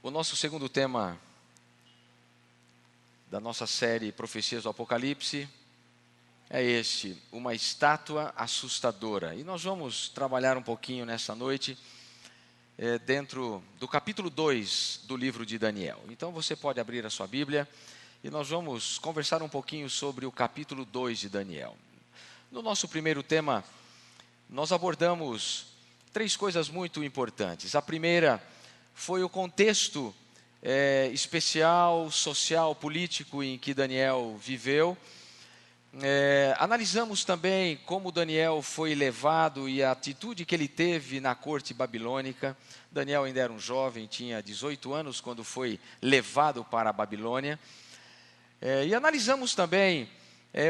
O nosso segundo tema da nossa série Profecias do Apocalipse é este, uma estátua assustadora. E nós vamos trabalhar um pouquinho nessa noite dentro do capítulo 2 do livro de Daniel. Então você pode abrir a sua Bíblia e nós vamos conversar um pouquinho sobre o capítulo 2 de Daniel. No nosso primeiro tema, nós abordamos três coisas muito importantes. A primeira foi o contexto especial, social, político em que Daniel viveu. Analisamos também como Daniel foi levado e a atitude que ele teve na corte babilônica. Daniel ainda era um jovem, tinha 18 anos quando foi levado para a Babilônia. E analisamos também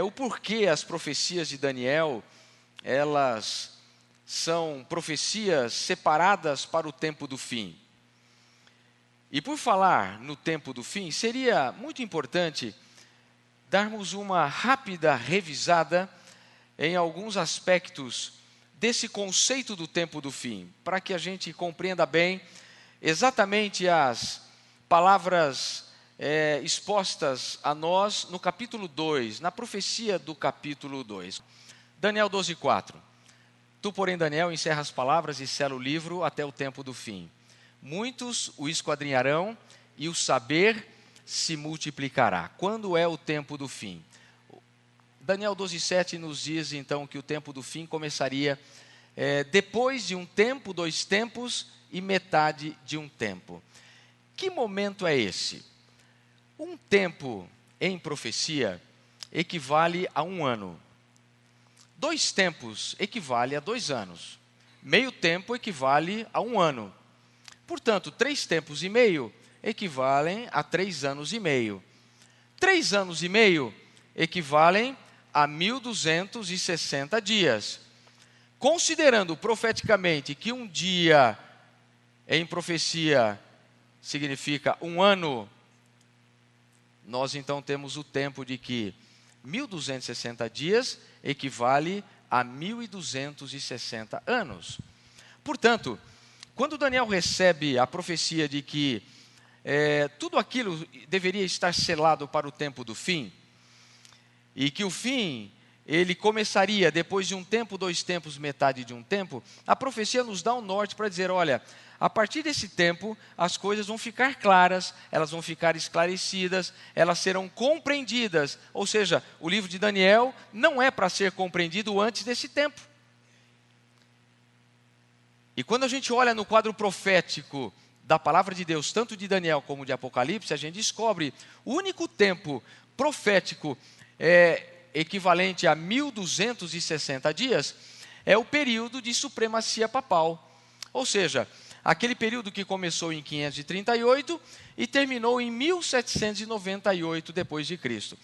o porquê as profecias de Daniel, elas são profecias separadas para o tempo do fim. E por falar no tempo do fim, seria muito importante darmos uma rápida revisada em alguns aspectos desse conceito do tempo do fim, para que a gente compreenda bem exatamente as palavras expostas a nós no capítulo 2, na profecia do capítulo 2. Daniel 12:4. Tu, porém, Daniel, encerra as palavras e sela o livro até o tempo do fim. Muitos o esquadrinharão e o saber se multiplicará. Quando é o tempo do fim? Daniel 12:7 nos diz então que o tempo do fim começaria depois de um tempo, 2 tempos e metade de um tempo. Que momento é esse? Um tempo em profecia equivale a 1 ano. 2 tempos equivale a 2 anos. Meio tempo equivale a 1 ano. Portanto, 3 tempos e meio equivalem a 3 anos e meio. 3 anos e meio equivalem a 1.260 dias. Considerando profeticamente que um dia em profecia significa 1 ano, nós então temos o tempo de que 1.260 dias equivale a 1.260 anos. Portanto, quando Daniel recebe a profecia de que tudo aquilo deveria estar selado para o tempo do fim, e que o fim ele começaria depois de 1 tempo, 2 tempos, metade de um tempo, a profecia nos dá um norte para dizer, olha, a partir desse tempo as coisas vão ficar claras, elas vão ficar esclarecidas, elas serão compreendidas, ou seja, o livro de Daniel não é para ser compreendido antes desse tempo. E quando a gente olha no quadro profético da palavra de Deus, tanto de Daniel como de Apocalipse, a gente descobre o único tempo profético equivalente a 1.260 dias, é o período de supremacia papal. Ou seja, aquele período que começou em 538 e terminou em 1798 depois de Cristo.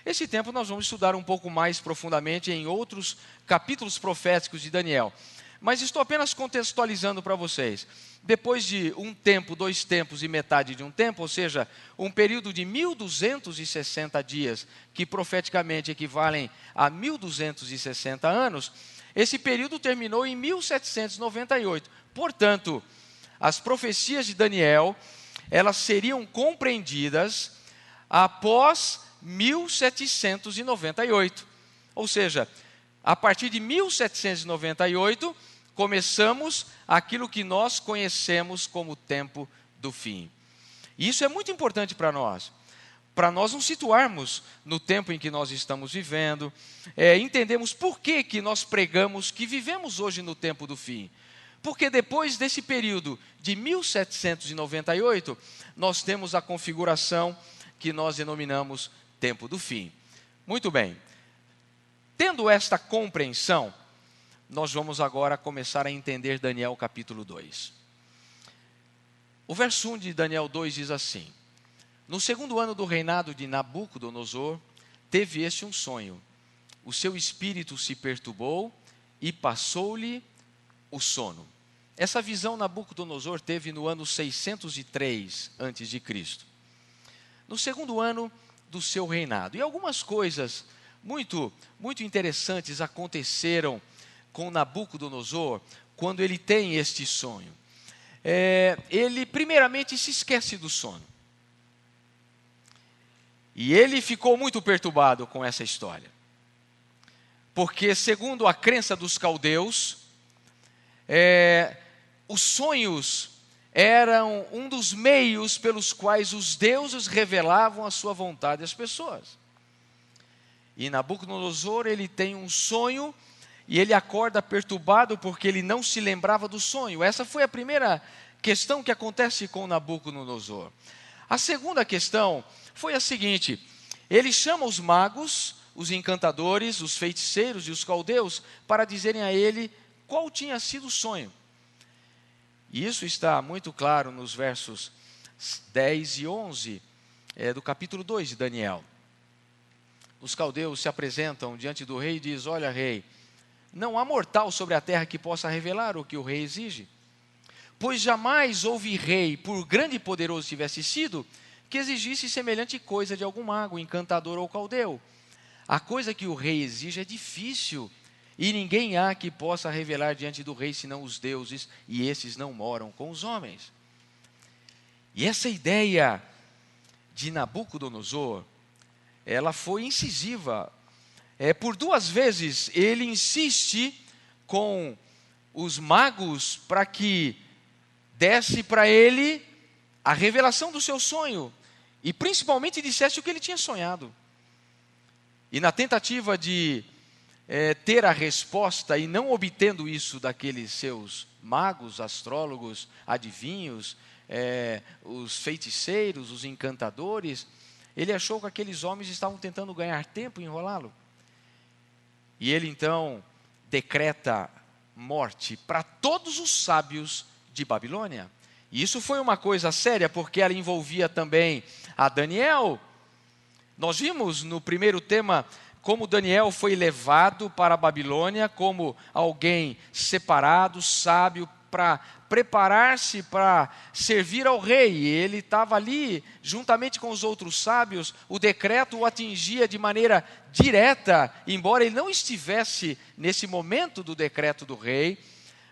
Esse tempo nós vamos estudar um pouco mais profundamente em outros capítulos proféticos de Daniel. Mas estou apenas contextualizando para vocês. Depois de 1 tempo, 2 tempos e metade de um tempo, ou seja, um período de 1.260 dias, que profeticamente equivalem a 1.260 anos, esse período terminou em 1798. Portanto, as profecias de Daniel, elas seriam compreendidas após 1798. Ou seja, a partir de 1798, começamos aquilo que nós conhecemos como tempo do fim. E isso é muito importante para nós nos situarmos no tempo em que nós estamos vivendo, entendemos por que nós pregamos que vivemos hoje no tempo do fim. Porque depois desse período de 1798, nós temos a configuração que nós denominamos tempo do fim. Muito bem. Tendo esta compreensão, nós vamos agora começar a entender Daniel capítulo 2. O verso 1 de Daniel 2 diz assim: No 2º ano do reinado de Nabucodonosor, teve este um sonho. O seu espírito se perturbou e passou-lhe o sono. Essa visão Nabucodonosor teve no ano 603 a.C., no 2º ano do seu reinado. E algumas coisas muito interessantes aconteceram com Nabucodonosor quando ele tem este sonho. ele primeiramente se esquece do sono. E ele ficou muito perturbado com essa história. Porque, segundo a crença dos caldeus, os sonhos eram um dos meios pelos quais os deuses revelavam a sua vontade às pessoas. E Nabucodonosor, ele tem um sonho e ele acorda perturbado porque ele não se lembrava do sonho. Essa foi a primeira questão que acontece com Nabucodonosor. A segunda questão foi a seguinte: ele chama os magos, os encantadores, os feiticeiros e os caldeus para dizerem a ele qual tinha sido o sonho. E isso está muito claro nos versos 10 e 11 do capítulo 2 de Daniel. Os caldeus se apresentam diante do rei e dizem: olha, rei, não há mortal sobre a terra que possa revelar o que o rei exige. Pois jamais houve rei, por grande e poderoso tivesse sido, que exigisse semelhante coisa de algum mago, encantador ou caldeu. A coisa que o rei exige é difícil, e ninguém há que possa revelar diante do rei, senão os deuses, e esses não moram com os homens. E essa ideia de Nabucodonosor, ela foi incisiva. Por 2 vezes ele insiste com os magos para que desse para ele a revelação do seu sonho, e principalmente dissesse o que ele tinha sonhado. E na tentativa de ter a resposta, e não obtendo isso daqueles seus magos, astrólogos, adivinhos, os feiticeiros, os encantadores, ele achou que aqueles homens estavam tentando ganhar tempo e enrolá-lo. E ele então decreta morte para todos os sábios de Babilônia. E isso foi uma coisa séria, porque ela envolvia também a Daniel. Nós vimos no primeiro tema como Daniel foi levado para a Babilônia como alguém separado, sábio, para preparar-se para servir ao rei. E ele estava ali, juntamente com os outros sábios. O decreto o atingia de maneira direta, embora ele não estivesse nesse momento do decreto do rei,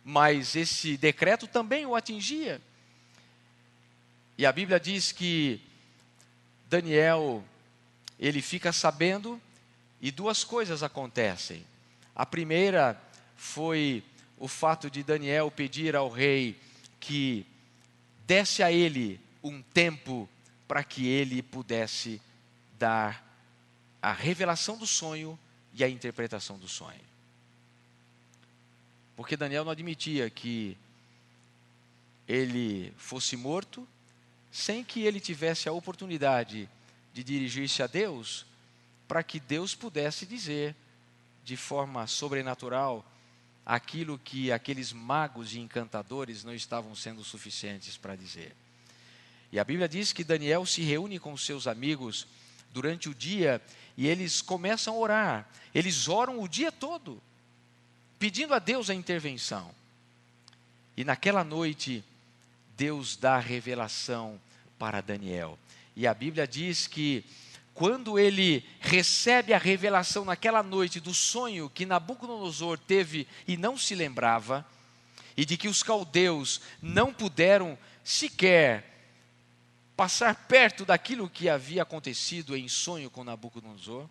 mas esse decreto também o atingia. E a Bíblia diz que Daniel, ele fica sabendo, e 2 coisas acontecem. A primeira foi o fato de Daniel pedir ao rei que desse a ele um tempo para que ele pudesse dar a revelação do sonho e a interpretação do sonho. Porque Daniel não admitia que ele fosse morto sem que ele tivesse a oportunidade de dirigir-se a Deus, para que Deus pudesse dizer de forma sobrenatural aquilo que aqueles magos e encantadores não estavam sendo suficientes para dizer. E a Bíblia diz que Daniel se reúne com os seus amigos durante o dia e eles começam a orar. Eles oram o dia todo, pedindo a Deus a intervenção. E naquela noite, Deus dá a revelação para Daniel. E a Bíblia diz que quando ele recebe a revelação naquela noite do sonho que Nabucodonosor teve e não se lembrava, e de que os caldeus não puderam sequer passar perto daquilo que havia acontecido em sonho com Nabucodonosor,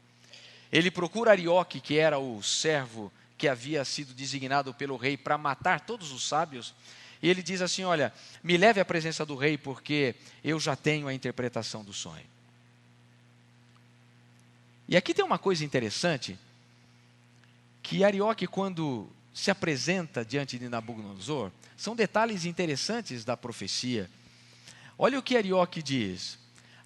ele procura Arioque, que era o servo que havia sido designado pelo rei para matar todos os sábios, e ele diz assim: olha, me leve à presença do rei, porque eu já tenho a interpretação do sonho. E aqui tem uma coisa interessante, que Arioque, quando se apresenta diante de Nabucodonosor, são detalhes interessantes da profecia. Olha o que Arioque diz: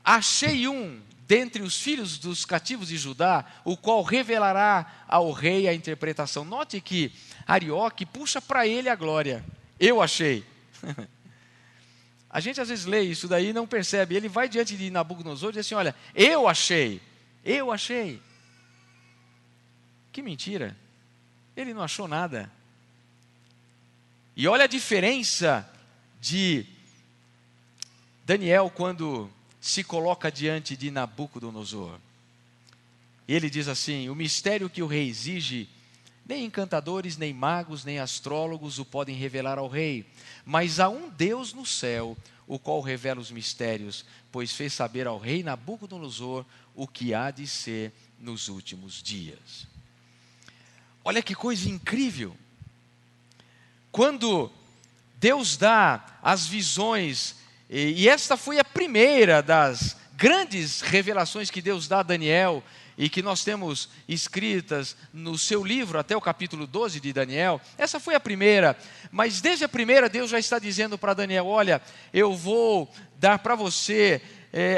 achei um dentre os filhos dos cativos de Judá, o qual revelará ao rei a interpretação. Note que Arioque puxa para ele a glória. Eu achei. A gente às vezes lê isso daí e não percebe. Ele vai diante de Nabucodonosor e diz assim: olha, eu achei. Eu achei. Que mentira. Ele não achou nada. E olha a diferença de Daniel quando se coloca diante de Nabucodonosor. Ele diz assim: o mistério que o rei exige nem encantadores, nem magos, nem astrólogos o podem revelar ao rei. Mas há um Deus no céu, o qual revela os mistérios, pois fez saber ao rei Nabucodonosor o que há de ser nos últimos dias. Olha que coisa incrível. Quando Deus dá as visões, e esta foi a primeira das grandes revelações que Deus dá a Daniel, e que nós temos escritas no seu livro, até o capítulo 12 de Daniel. Essa foi a primeira, mas desde a primeira Deus já está dizendo para Daniel: olha, eu vou dar para você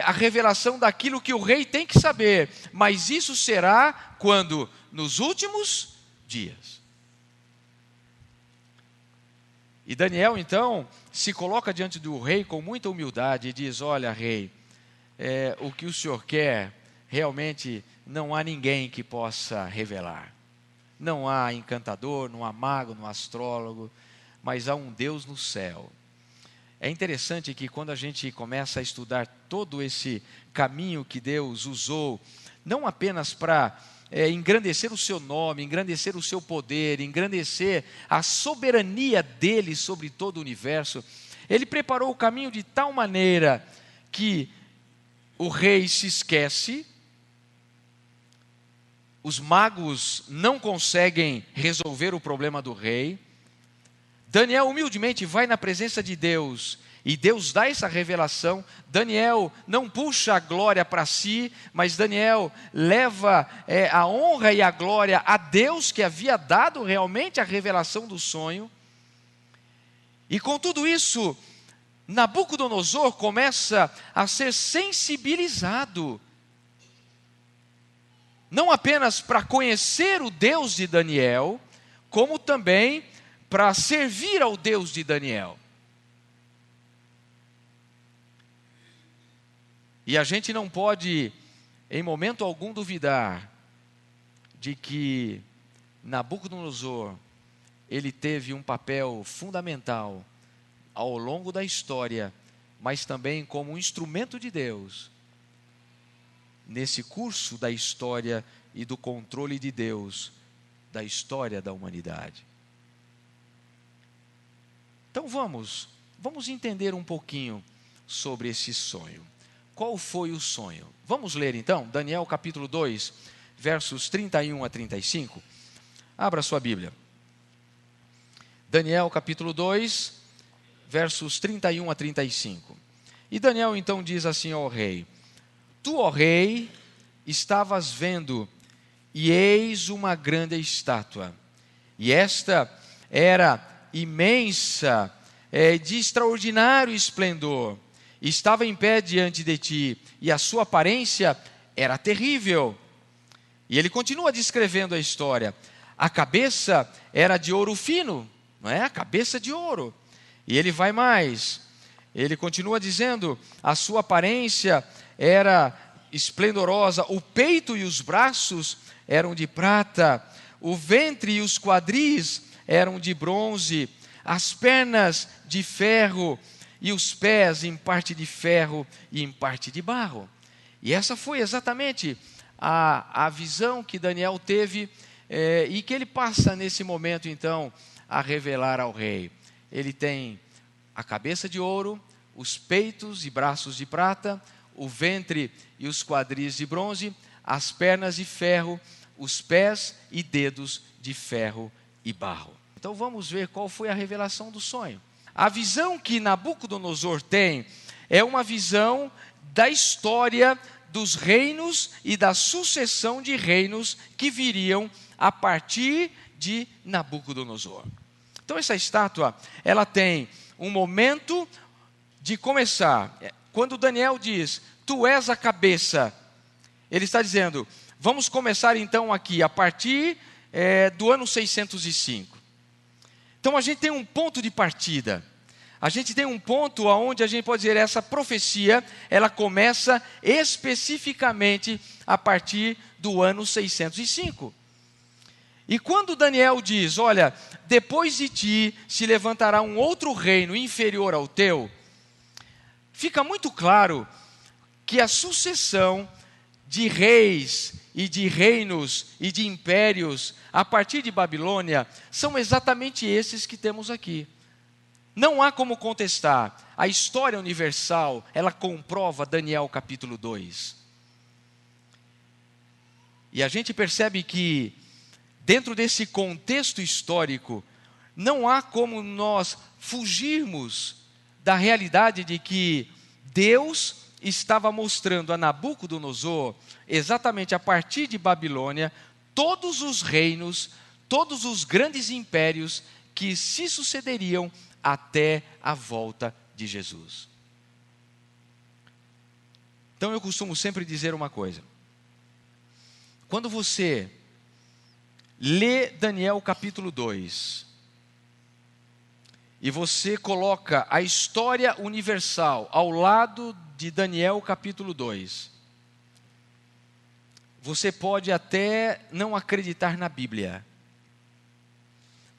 a revelação daquilo que o rei tem que saber, mas isso será quando? Nos últimos dias. E Daniel então se coloca diante do rei com muita humildade e diz: olha, rei, o que o senhor quer, realmente não há ninguém que possa revelar. Não há encantador, não há mago, não há astrólogo, mas há um Deus no céu. É interessante que quando a gente começa a estudar todo esse caminho que Deus usou, não apenas para engrandecer o seu nome, engrandecer o seu poder, engrandecer a soberania dele sobre todo o universo, ele preparou o caminho de tal maneira que o rei se esquece, os magos não conseguem resolver o problema do rei. Daniel humildemente vai na presença de Deus, e Deus dá essa revelação. Daniel não puxa a glória para si, mas Daniel leva a honra e a glória a Deus, que havia dado realmente a revelação do sonho. E com tudo isso, Nabucodonosor começa a ser sensibilizado, não apenas para conhecer o Deus de Daniel, como também para servir ao Deus de Daniel. E a gente não pode, em momento algum, duvidar de que Nabucodonosor, ele teve um papel fundamental ao longo da história, mas também como um instrumento de Deus, nesse curso da história e do controle de Deus da história da humanidade. Então vamos entender um pouquinho sobre esse sonho. Qual foi o sonho? Vamos ler então, Daniel capítulo 2, versos 31 a 35. Abra sua Bíblia. Daniel capítulo 2, versos 31 a 35. E Daniel então diz assim ao rei: tu, ó rei, estavas vendo, e eis uma grande estátua, e esta era imensa, de extraordinário esplendor, estava em pé diante de ti, e a sua aparência era terrível. E ele continua descrevendo a história. A cabeça era de ouro fino, não é? A cabeça de ouro. E ele vai mais, ele continua dizendo: a sua aparência era esplendorosa, o peito e os braços eram de prata, o ventre e os quadris eram de bronze, as pernas de ferro e os pés em parte de ferro e em parte de barro. E essa foi exatamente a visão que Daniel teve, e que ele passa nesse momento então a revelar ao rei. Ele tem a cabeça de ouro, os peitos e braços de prata, o ventre e os quadris de bronze, as pernas de ferro, os pés e dedos de ferro e barro. Então vamos ver qual foi a revelação do sonho. A visão que Nabucodonosor tem é uma visão da história dos reinos e da sucessão de reinos que viriam a partir de Nabucodonosor. Então essa estátua, ela tem um momento de começar. Quando Daniel diz, tu és a cabeça, ele está dizendo, vamos começar então aqui, a partir do ano 605. Então a gente tem um ponto de partida. A gente tem um ponto onde a gente pode dizer, essa profecia, ela começa especificamente a partir do ano 605. E quando Daniel diz, olha, depois de ti se levantará um outro reino inferior ao teu, fica muito claro que a sucessão de reis e de reinos e de impérios a partir de Babilônia são exatamente esses que temos aqui. Não há como contestar. A história universal, ela comprova Daniel capítulo 2. E a gente percebe que, dentro desse contexto histórico, não há como nós fugirmos da realidade de que Deus estava mostrando a Nabucodonosor, exatamente a partir de Babilônia, todos os reinos, todos os grandes impérios que se sucederiam até a volta de Jesus. Então eu costumo sempre dizer uma coisa. Quando você lê Daniel capítulo 2, e você coloca a história universal ao lado de Daniel capítulo 2, você pode até não acreditar na Bíblia.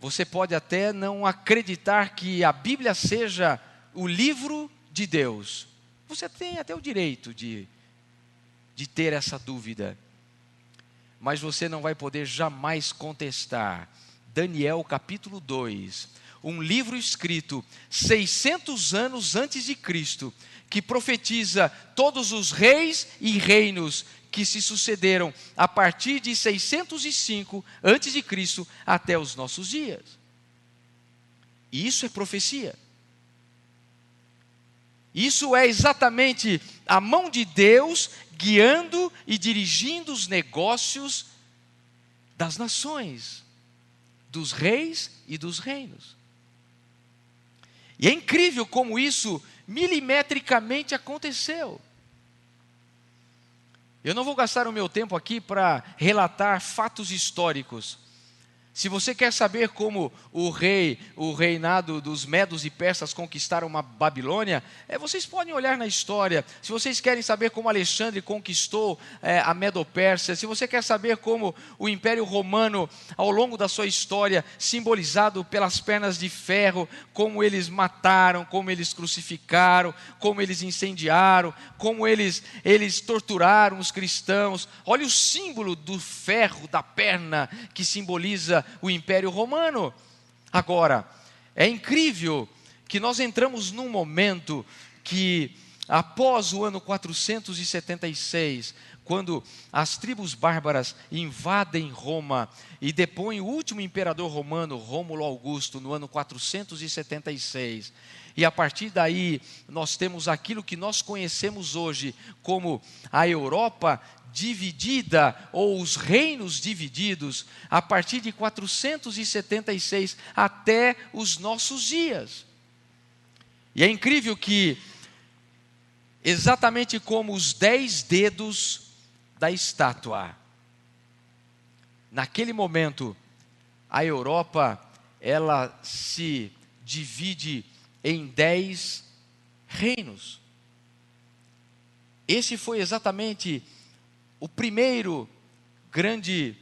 Você pode até não acreditar que a Bíblia seja o livro de Deus. Você tem até o direito de ter essa dúvida. Mas você não vai poder jamais contestar Daniel capítulo 2, um livro escrito 600 anos antes de Cristo, que profetiza todos os reis e reinos que se sucederam a partir de 605 antes de Cristo até os nossos dias. E isso é profecia. Isso é exatamente a mão de Deus guiando e dirigindo os negócios das nações, dos reis e dos reinos. E é incrível como isso milimetricamente aconteceu. Eu não vou gastar o meu tempo aqui para relatar fatos históricos. Se você quer saber como o reinado dos Medos e Persas conquistaram a Babilônia, vocês podem olhar na história. Se vocês querem saber como Alexandre conquistou a Medo-Pérsia, se você quer saber como o Império Romano, ao longo da sua história, simbolizado pelas pernas de ferro, como eles mataram, como eles crucificaram, como eles incendiaram, como eles torturaram os cristãos. Olha o símbolo do ferro, da perna, que simboliza o Império Romano. Agora, é incrível que nós entramos num momento que, após o ano 476, quando as tribos bárbaras invadem Roma e depõem o último imperador romano, Rômulo Augusto, no ano 476, e a partir daí nós temos aquilo que nós conhecemos hoje como a Europa dividida, ou os reinos divididos, a partir de 476 até os nossos dias. E é incrível que, exatamente como os 10 dedos da estátua, naquele momento, a Europa, ela se divide em 10 reinos. Esse foi exatamente o primeiro grande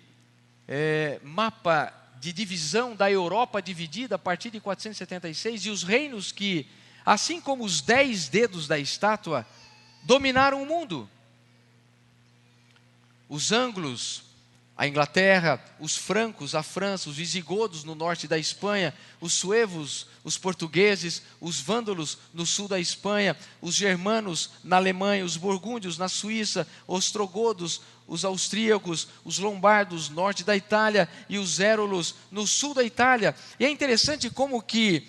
mapa de divisão da Europa dividida a partir de 476, e os reinos que, assim como os 10 dedos da estátua, dominaram o mundo. Os ângulos, a Inglaterra, os francos, a França, os visigodos no norte da Espanha, os suevos, os portugueses, os vândalos no sul da Espanha, os germanos na Alemanha, os burgúndios na Suíça, os ostrogodos, os austríacos, os lombardos no norte da Itália e os érulos no sul da Itália. E é interessante como que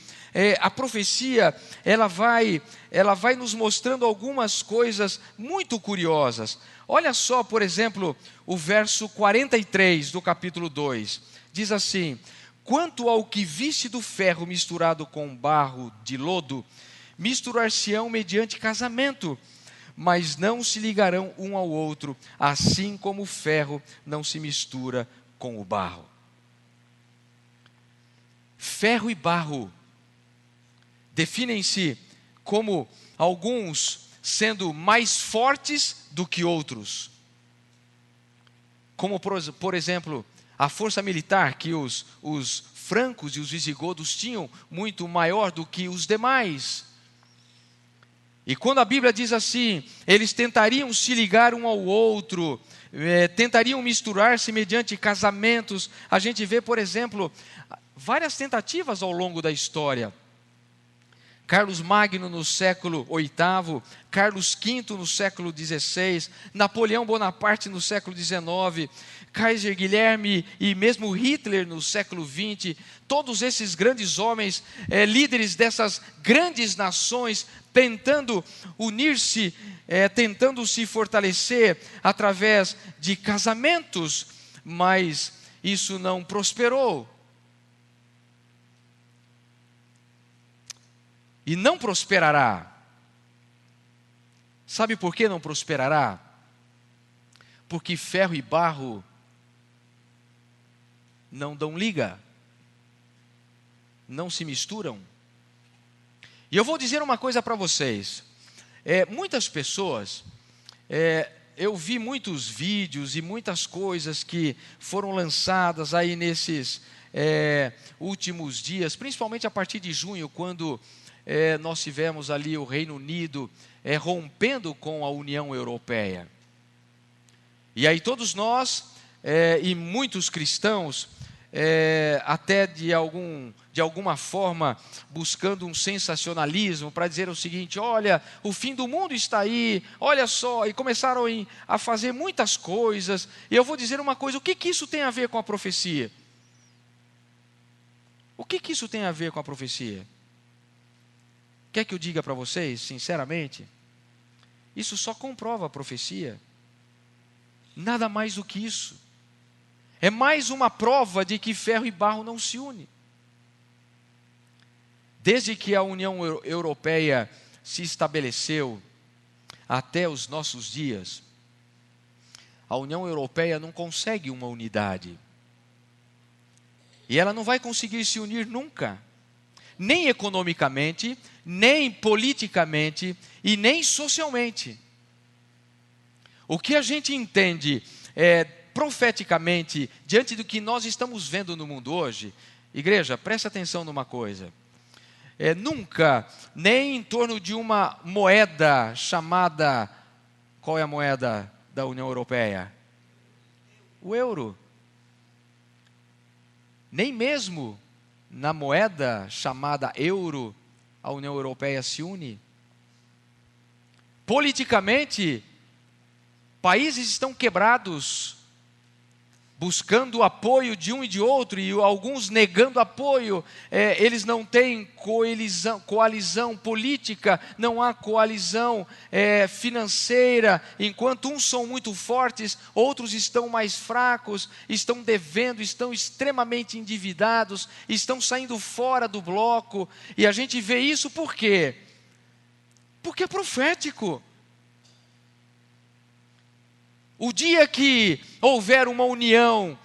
a profecia ela vai nos mostrando algumas coisas muito curiosas. Olha só, por exemplo, o verso 43 do capítulo 2. Diz assim: quanto ao que viste do ferro misturado com barro de lodo, misturar-se-ão mediante casamento, mas não se ligarão um ao outro, assim como o ferro não se mistura com o barro. Ferro e barro definem-se como alguns sendo mais fortes do que outros. Como, por exemplo, a força militar que os francos e os visigodos tinham, muito maior do que os demais. E quando a Bíblia diz assim, eles tentariam se ligar um ao outro, tentariam misturar-se mediante casamentos. A gente vê, por exemplo, várias tentativas ao longo da história. Carlos Magno no século VIII, Carlos V no século XVI, Napoleão Bonaparte no século XIX, Kaiser Guilherme e mesmo Hitler no século XX, todos esses grandes homens, líderes dessas grandes nações, tentando unir-se, tentando se fortalecer através de casamentos, mas isso não prosperou. E não prosperará. Sabe por que não prosperará? Porque ferro e barro não dão liga, não se misturam. E eu vou dizer uma coisa para vocês. Muitas pessoas, eu vi muitos vídeos e muitas coisas que foram lançadas aí nesses últimos dias, principalmente a partir de junho, quando nós tivemos ali o Reino Unido rompendo com a União Europeia. E aí todos nós e muitos cristãos, até de alguma forma buscando um sensacionalismo para dizer o seguinte: olha, o fim do mundo está aí, olha só, e começaram a fazer muitas coisas. E eu vou dizer uma coisa: o que isso tem a ver com a profecia? O que isso tem a ver com a profecia? Quer que eu diga para vocês, sinceramente? Isso só comprova a profecia. Nada mais do que isso. É mais uma prova de que ferro e barro não se unem. Desde que a União Europeia se estabeleceu até os nossos dias, a União Europeia não consegue uma unidade. E ela não vai conseguir se unir nunca. Nem economicamente, nem politicamente e nem socialmente. O que a gente entende profeticamente, diante do que nós estamos vendo no mundo hoje, igreja, presta atenção numa coisa. Nunca, nem em torno de uma moeda chamada, qual é a moeda da União Europeia? O euro. Nem mesmo na moeda chamada euro, a União Europeia se une. Politicamente, países estão quebrados, buscando o apoio de um e de outro, e alguns negando apoio. Eles não têm coalizão política, não há coalizão financeira. Enquanto uns são muito fortes, outros estão mais fracos, estão devendo, estão extremamente endividados, estão saindo fora do bloco. E a gente vê isso por quê? Porque é profético. O dia que houver uma união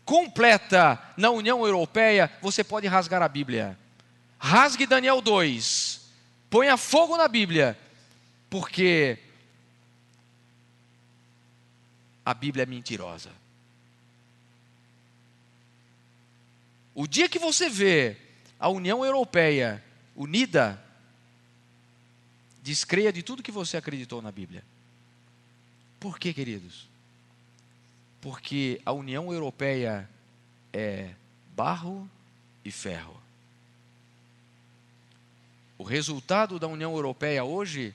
completa na União Europeia, você pode rasgar a Bíblia. Rasgue Daniel 2. Ponha fogo na Bíblia. Porque a Bíblia é mentirosa. O dia que você vê a União Europeia unida, descreia de tudo que você acreditou na Bíblia. Por quê, queridos? Porque a União Europeia é barro e ferro. O resultado da União Europeia hoje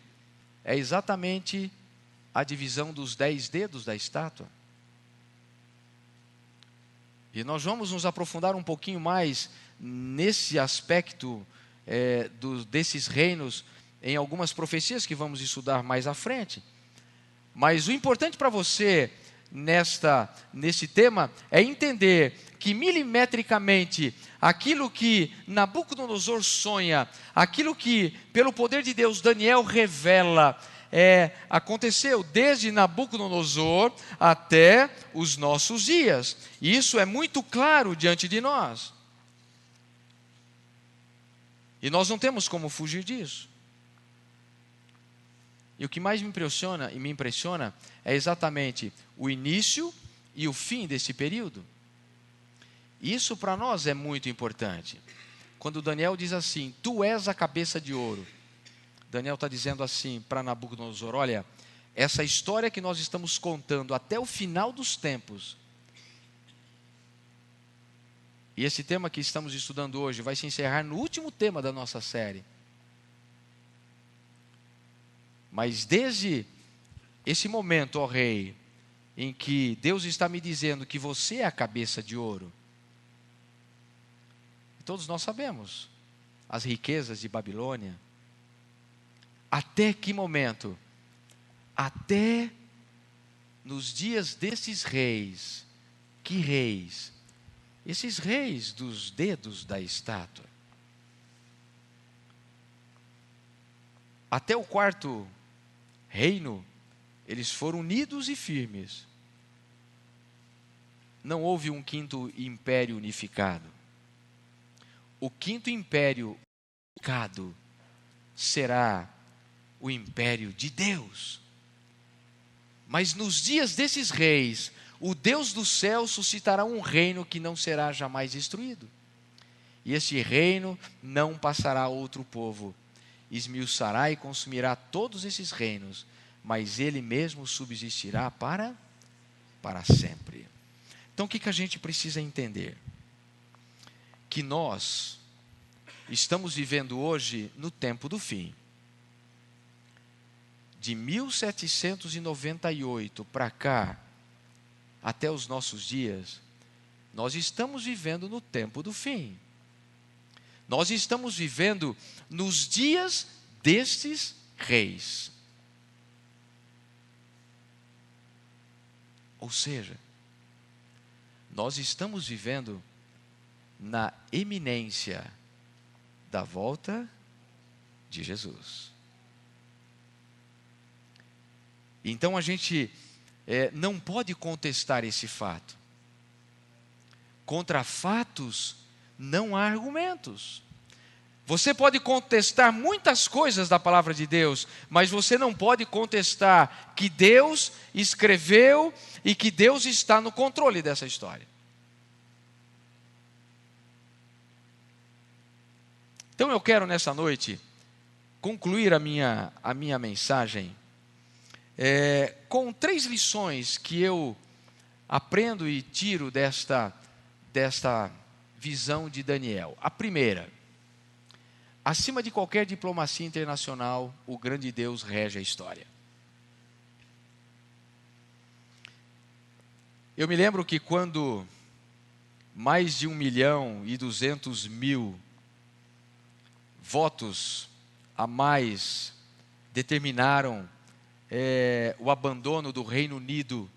é exatamente a divisão dos 10 dedos da estátua. E nós vamos nos aprofundar um pouquinho mais nesse aspecto desses reinos em algumas profecias que vamos estudar mais à frente. Mas o importante para você nesse tema é entender que milimetricamente aquilo que Nabucodonosor sonha, aquilo que pelo poder de Deus Daniel revela, aconteceu desde Nabucodonosor até os nossos dias. E isso é muito claro diante de nós. E nós não temos como fugir disso. E o que mais me impressiona é exatamente o início e o fim desse período. Isso para nós é muito importante. Quando Daniel diz assim: tu és a cabeça de ouro, Daniel está dizendo assim para Nabucodonosor: olha, essa história que nós estamos contando até o final dos tempos, e esse tema que estamos estudando hoje vai se encerrar no último tema da nossa série. Mas desde esse momento, ó rei, em que Deus está me dizendo que você é a cabeça de ouro, todos nós sabemos as riquezas de Babilônia. Até que momento? Até nos dias desses reis. Que reis? Esses reis dos dedos da estátua. Até o quarto reino, eles foram unidos e firmes. Não houve um quinto império unificado. O quinto império unificado será o império de Deus. Mas nos dias desses reis, o Deus do céu suscitará um reino que não será jamais destruído. E este reino não passará a outro povo. Esmiuçará e consumirá todos esses reinos, mas ele mesmo subsistirá para sempre. Então o que a gente precisa entender? Que nós estamos vivendo hoje no tempo do fim. De 1798 para cá, até os nossos dias, nós estamos vivendo no tempo do fim. Nós estamos vivendo nos dias destes reis. Ou seja, nós estamos vivendo na iminência da volta de Jesus. Então a gente não pode contestar esse fato. Contra fatos não há argumentos. Você pode contestar muitas coisas da palavra de Deus, mas você não pode contestar que Deus escreveu e que Deus está no controle dessa história. Então eu quero nessa noite concluir a minha mensagem com 3 lições que eu aprendo e tiro desta visão de Daniel. A primeira: acima de qualquer diplomacia internacional, o grande Deus rege a história. Eu me lembro que quando mais de 1.200.000 votos a mais determinaram o abandono do Reino Unido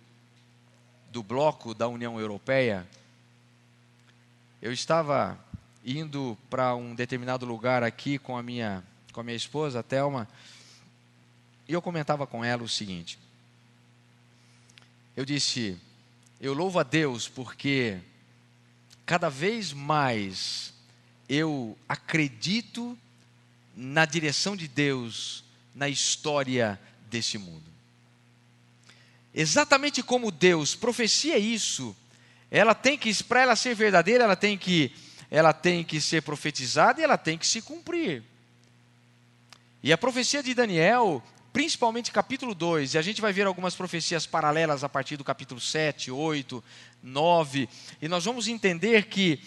do bloco da União Europeia, eu estava indo para um determinado lugar aqui com a minha esposa, a Thelma, e eu comentava com ela o seguinte. Eu disse: eu louvo a Deus porque cada vez mais eu acredito na direção de Deus na história desse mundo. Exatamente como Deus proficia isso, para ela ser verdadeira, ela tem que ser profetizada e ela tem que se cumprir. E a profecia de Daniel, principalmente capítulo 2, e a gente vai ver algumas profecias paralelas a partir do capítulo 7, 8, 9, e nós vamos entender que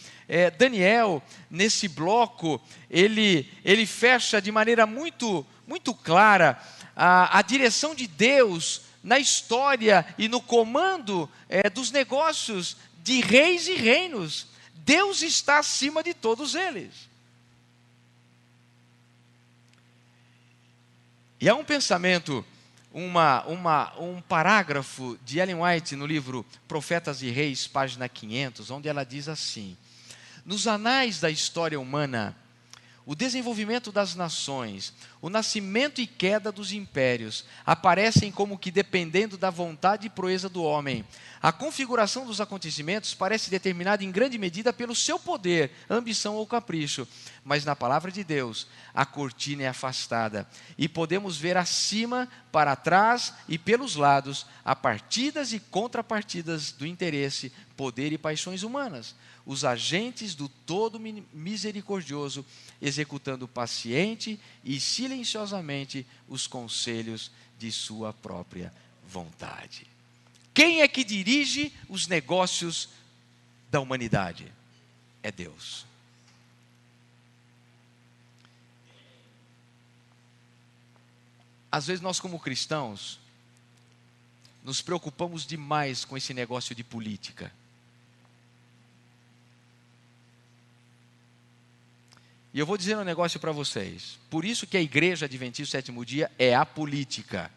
Daniel, nesse bloco, ele fecha de maneira muito, muito clara a direção de Deus na história e no comando dos negócios de reis e reinos. Deus está acima de todos eles. E há um pensamento, um parágrafo de Ellen White no livro Profetas e Reis, página 500, onde ela diz assim: nos anais da história humana, o desenvolvimento das nações, o nascimento e queda dos impérios aparecem como que dependendo da vontade e proeza do homem. A configuração dos acontecimentos parece determinada em grande medida pelo seu poder, ambição ou capricho. Mas na palavra de Deus, a cortina é afastada e podemos ver acima, para trás e pelos lados, a partidas e contrapartidas do interesse poder e paixões humanas, os agentes do todo misericordioso, executando paciente e silenciosamente os conselhos de sua própria vontade. Quem é que dirige os negócios da humanidade? É Deus. Às vezes nós, como cristãos, nos preocupamos demais com esse negócio de política. E eu vou dizer um negócio para vocês. Por isso que a Igreja Adventista do Sétimo Dia é apolítica.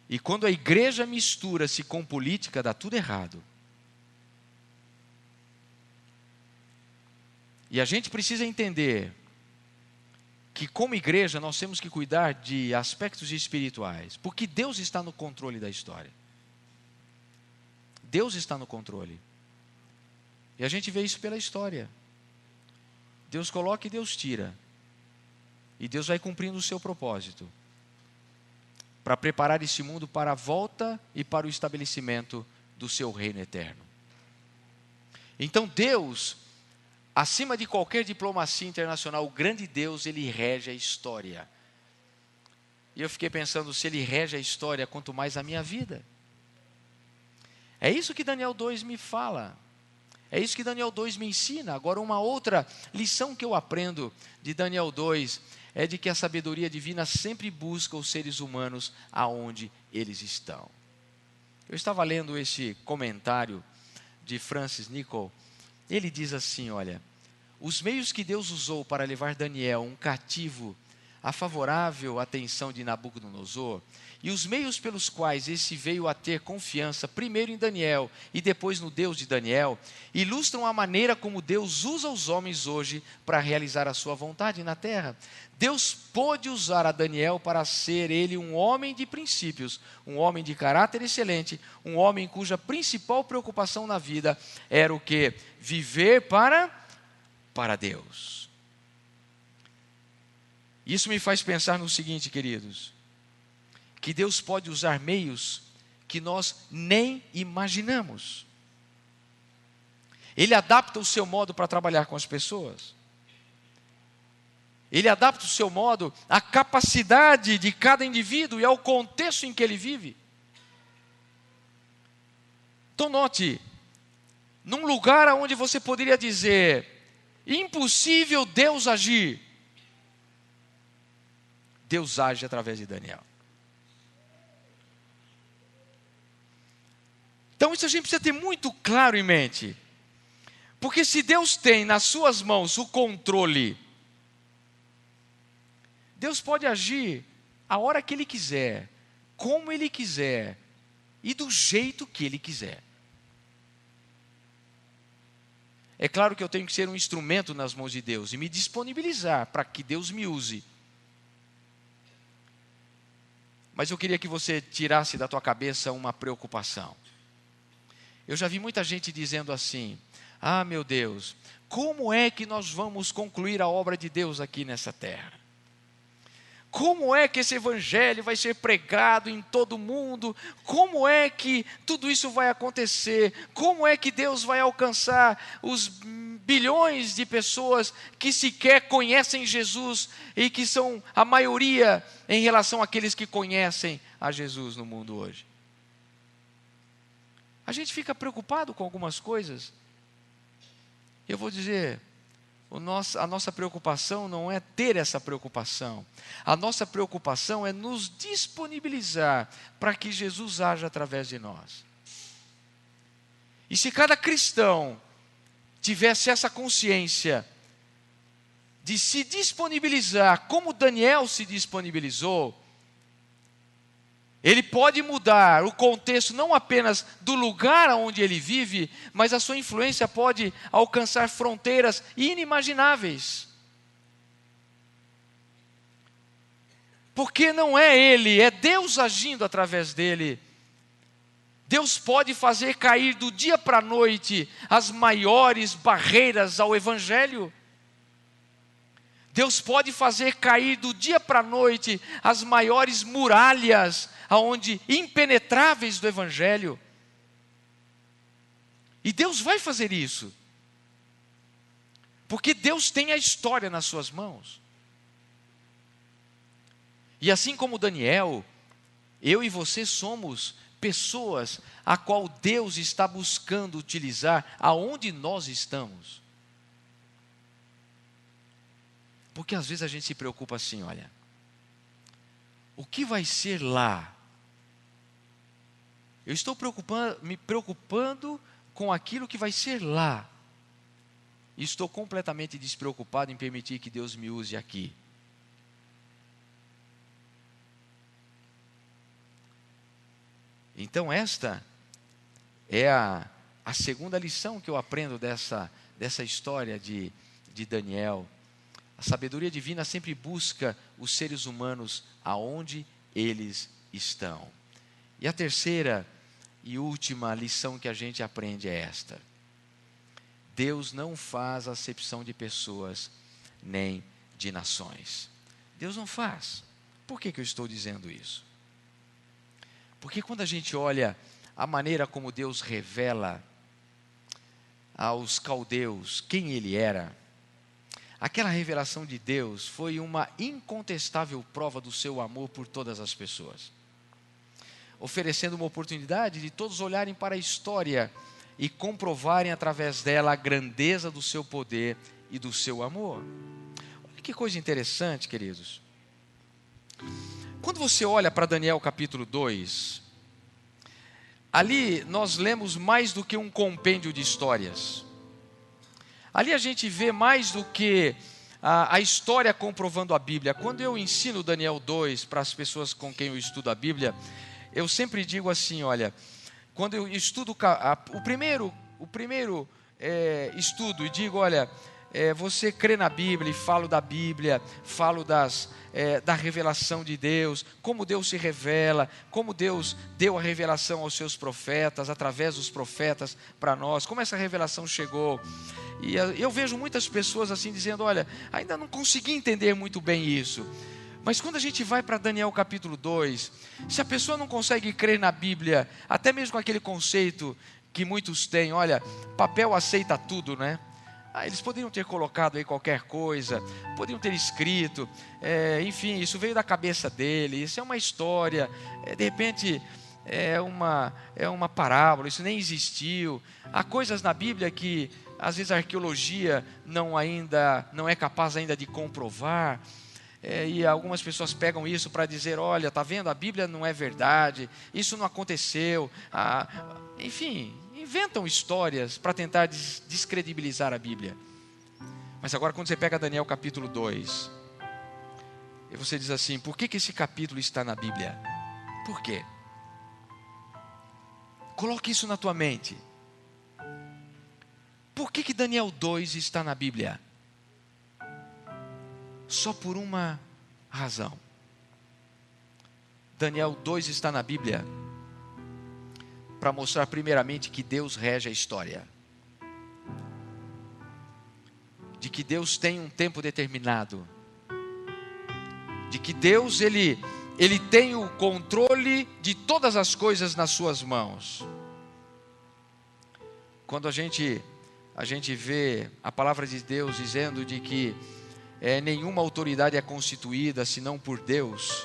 E quando a igreja mistura-se com política, dá tudo errado. E a gente precisa entender que, como igreja, nós temos que cuidar de aspectos espirituais, porque Deus está no controle da história. Deus está no controle. E a gente vê isso pela história. Deus coloca e Deus tira. E Deus vai cumprindo o seu propósito, para preparar esse mundo para a volta e para o estabelecimento do seu reino eterno. Então Deus, acima de qualquer diplomacia internacional, o grande Deus, Ele rege a história. E eu fiquei pensando, se Ele rege a história, quanto mais a minha vida. É isso que Daniel 2 me fala. É isso que Daniel 2 me ensina. Agora, uma outra lição que eu aprendo de Daniel 2 é de que a sabedoria divina sempre busca os seres humanos aonde eles estão. Eu estava lendo esse comentário de Francis Nichol. Ele diz assim, olha: os meios que Deus usou para levar Daniel, um cativo, à favorável atenção de Nabucodonosor, e os meios pelos quais esse veio a ter confiança, primeiro em Daniel e depois no Deus de Daniel, ilustram a maneira como Deus usa os homens hoje para realizar a sua vontade na terra. Deus pôde usar a Daniel para ser ele um homem de princípios, um homem de caráter excelente, um homem cuja principal preocupação na vida era o quê? Viver para Deus. Isso me faz pensar no seguinte, queridos, que Deus pode usar meios que nós nem imaginamos. Ele adapta o seu modo para trabalhar com as pessoas. Ele adapta o seu modo à capacidade de cada indivíduo e ao contexto em que ele vive. Então note, num lugar onde você poderia dizer, impossível Deus agir, Deus age através de Daniel. Então isso a gente precisa ter muito claro em mente. Porque se Deus tem nas suas mãos o controle, Deus pode agir a hora que Ele quiser, como Ele quiser e do jeito que Ele quiser. É claro que eu tenho que ser um instrumento nas mãos de Deus e me disponibilizar para que Deus me use. Mas eu queria que você tirasse da tua cabeça uma preocupação. Eu já vi muita gente dizendo assim: ah, meu Deus, como é que nós vamos concluir a obra de Deus aqui nessa terra? Como é que esse evangelho vai ser pregado em todo o mundo? Como é que tudo isso vai acontecer? Como é que Deus vai alcançar os bilhões de pessoas que sequer conhecem Jesus e que são a maioria em relação àqueles que conhecem a Jesus no mundo hoje? A gente fica preocupado com algumas coisas. Eu vou dizer, a nossa preocupação não é ter essa preocupação. A nossa preocupação é nos disponibilizar para que Jesus haja através de nós. E se cada cristão tivesse essa consciência de se disponibilizar como Daniel se disponibilizou, ele pode mudar o contexto não apenas do lugar onde ele vive, mas a sua influência pode alcançar fronteiras inimagináveis. Porque não é ele, é Deus agindo através dele. Deus pode fazer cair do dia para a noite as maiores barreiras ao evangelho. Deus pode fazer cair do dia para a noite as maiores muralhas impenetráveis do evangelho. E Deus vai fazer isso. Porque Deus tem a história nas suas mãos. E assim como Daniel, eu e você somos pessoas a qual Deus está buscando utilizar aonde nós estamos. Porque às vezes a gente se preocupa assim, olha, o que vai ser lá? Eu estou me preocupando com aquilo que vai ser lá. E estou completamente despreocupado em permitir que Deus me use aqui. Então esta é a segunda lição que eu aprendo dessa história de Daniel. A sabedoria divina sempre busca os seres humanos aonde eles estão. E a terceira e última lição que a gente aprende é esta: Deus não faz acepção de pessoas nem de nações. Deus não faz. Por que eu estou dizendo isso? Porque quando a gente olha a maneira como Deus revela aos caldeus quem Ele era, aquela revelação de Deus foi uma incontestável prova do seu amor por todas as pessoas, oferecendo uma oportunidade de todos olharem para a história e comprovarem através dela a grandeza do seu poder e do seu amor. Olha que coisa interessante, queridos. Quando você olha para Daniel capítulo 2, ali nós lemos mais do que um compêndio de histórias. Ali a gente vê mais do que a história comprovando a Bíblia. Quando eu ensino Daniel 2 para as pessoas com quem eu estudo a Bíblia, eu sempre digo assim, olha, quando eu estudo o primeiro estudo e digo, olha, você crê na Bíblia e falo da Bíblia, falo da revelação de Deus, como Deus se revela, como Deus deu a revelação aos seus profetas, através dos profetas para nós, como essa revelação chegou. E eu vejo muitas pessoas assim dizendo, olha, ainda não consegui entender muito bem isso. Mas quando a gente vai para Daniel capítulo 2, se a pessoa não consegue crer na Bíblia, até mesmo com aquele conceito que muitos têm, olha, papel aceita tudo, né? Eles poderiam ter colocado aí qualquer coisa, poderiam ter escrito, enfim, isso veio da cabeça dele, isso é uma história, de repente é uma parábola, isso nem existiu. Há coisas na Bíblia que às vezes a arqueologia não é capaz ainda de comprovar. E algumas pessoas pegam isso para dizer, olha, está vendo, a Bíblia não é verdade, isso não aconteceu. Enfim, inventam histórias para tentar descredibilizar a Bíblia. Mas agora quando você pega Daniel capítulo 2, e você diz assim, por que esse capítulo está na Bíblia? Por quê? Coloque isso na tua mente. Por que Daniel 2 está na Bíblia? Só por uma razão. Daniel 2 está na Bíblia para mostrar primeiramente que Deus rege a história. De que Deus tem um tempo determinado. De que Deus, Ele tem o controle de todas as coisas nas suas mãos. Quando a gente vê a palavra de Deus dizendo de que nenhuma autoridade é constituída senão por Deus.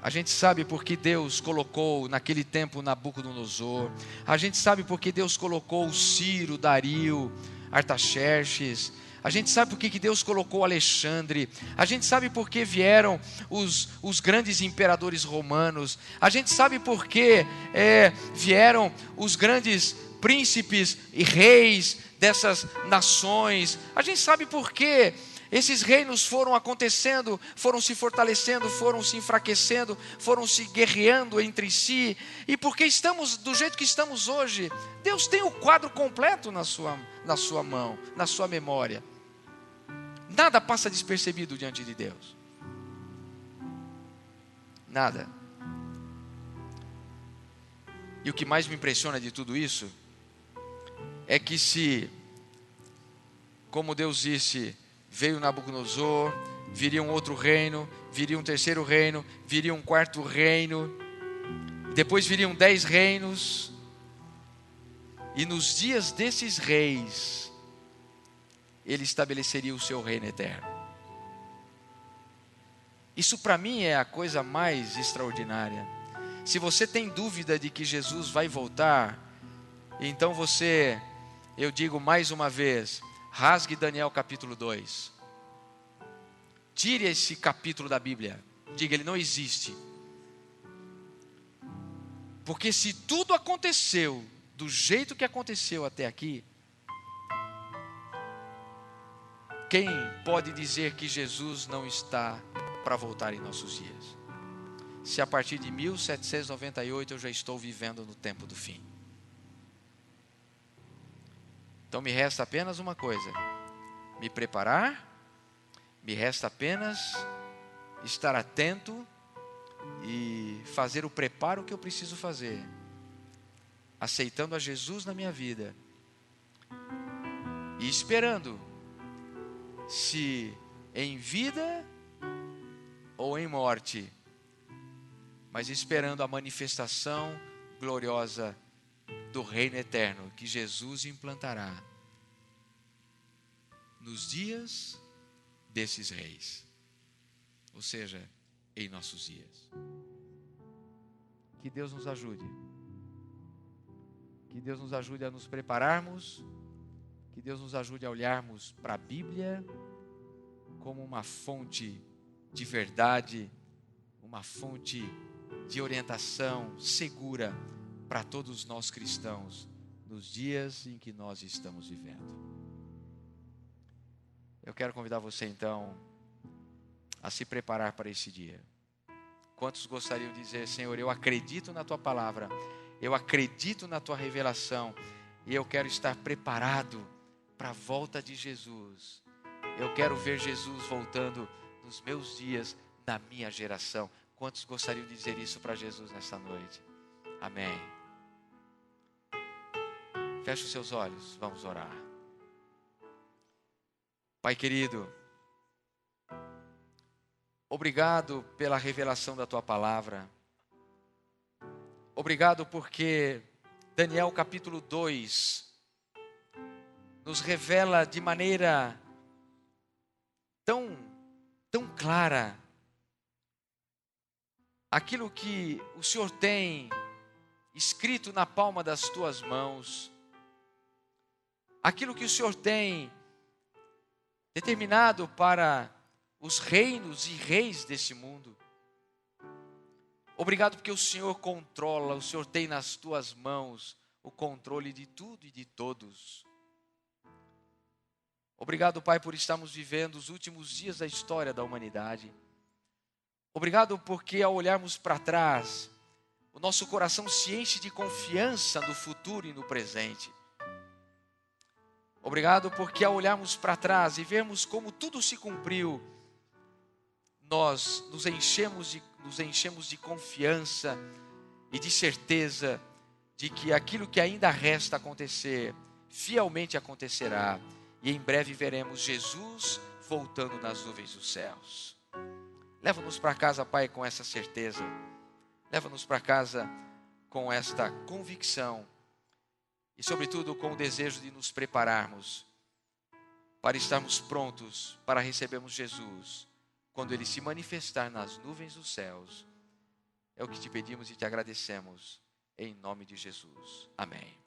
A gente sabe por que Deus colocou naquele tempo Nabucodonosor. A gente sabe por que Deus colocou Ciro, Dario, Artaxerxes. A gente sabe por que Deus colocou Alexandre. A gente sabe por que vieram os grandes imperadores romanos. A gente sabe por que vieram os grandes príncipes e reis dessas nações. A gente sabe por que esses reinos foram acontecendo, foram se fortalecendo, foram se enfraquecendo, foram se guerreando entre si. E porque estamos do jeito que estamos hoje. Deus tem o quadro completo na sua mão, na sua memória. Nada passa despercebido diante de Deus. Nada. E o que mais me impressiona de tudo isso é que se, como Deus disse, veio Nabucodonosor, viria um outro reino, viria um terceiro reino, viria um quarto reino, depois viriam 10 reinos, E nos dias desses reis, ele estabeleceria o seu reino eterno. Isso para mim é a coisa mais extraordinária. Se você tem dúvida de que Jesus vai voltar, então você, eu digo mais uma vez, rasgue Daniel capítulo 2. Tire esse capítulo da Bíblia. Diga, ele não existe. Porque se tudo aconteceu do jeito que aconteceu até aqui, quem pode dizer que Jesus não está para voltar em nossos dias? Se a partir de 1798 eu já estou vivendo no tempo do fim. Então me resta apenas uma coisa: me preparar, me resta apenas estar atento e fazer o preparo que eu preciso fazer, aceitando a Jesus na minha vida e esperando, se em vida ou em morte, mas esperando a manifestação gloriosa do reino eterno que Jesus implantará nos dias desses reis, ou seja, em nossos dias. Que Deus nos ajude. Que Deus nos ajude a nos prepararmos. Que Deus nos ajude a olharmos para a Bíblia como uma fonte de verdade, uma fonte de orientação segura para todos nós cristãos nos dias em que nós estamos vivendo. Eu quero convidar você então a se preparar para esse dia. Quantos gostariam de dizer: Senhor, eu acredito na Tua palavra, eu acredito na Tua revelação, e eu quero estar preparado para a volta de Jesus. Eu quero ver Jesus voltando nos meus dias, na minha geração. Quantos gostariam de dizer isso para Jesus nessa noite? Amém. Feche os seus olhos, vamos orar. Pai querido, obrigado pela revelação da Tua palavra. Obrigado porque Daniel capítulo 2 nos revela de maneira tão clara aquilo que o Senhor tem escrito na palma das Tuas mãos, aquilo que o Senhor tem determinado para os reinos e reis desse mundo. Obrigado porque o Senhor controla, o Senhor tem nas Tuas mãos o controle de tudo e de todos. Obrigado, Pai, por estarmos vivendo os últimos dias da história da humanidade. Obrigado porque ao olharmos para trás, o nosso coração se enche de confiança no futuro e no presente. Obrigado porque ao olharmos para trás e vermos como tudo se cumpriu, nós nos enchemos de confiança e de certeza de que aquilo que ainda resta acontecer, fielmente acontecerá. E em breve veremos Jesus voltando nas nuvens dos céus. Leva-nos para casa, Pai, com essa certeza. Leva-nos para casa com esta convicção. E sobretudo com o desejo de nos prepararmos para estarmos prontos para recebermos Jesus quando Ele se manifestar nas nuvens dos céus. É o que te pedimos e te agradecemos, em nome de Jesus. Amém.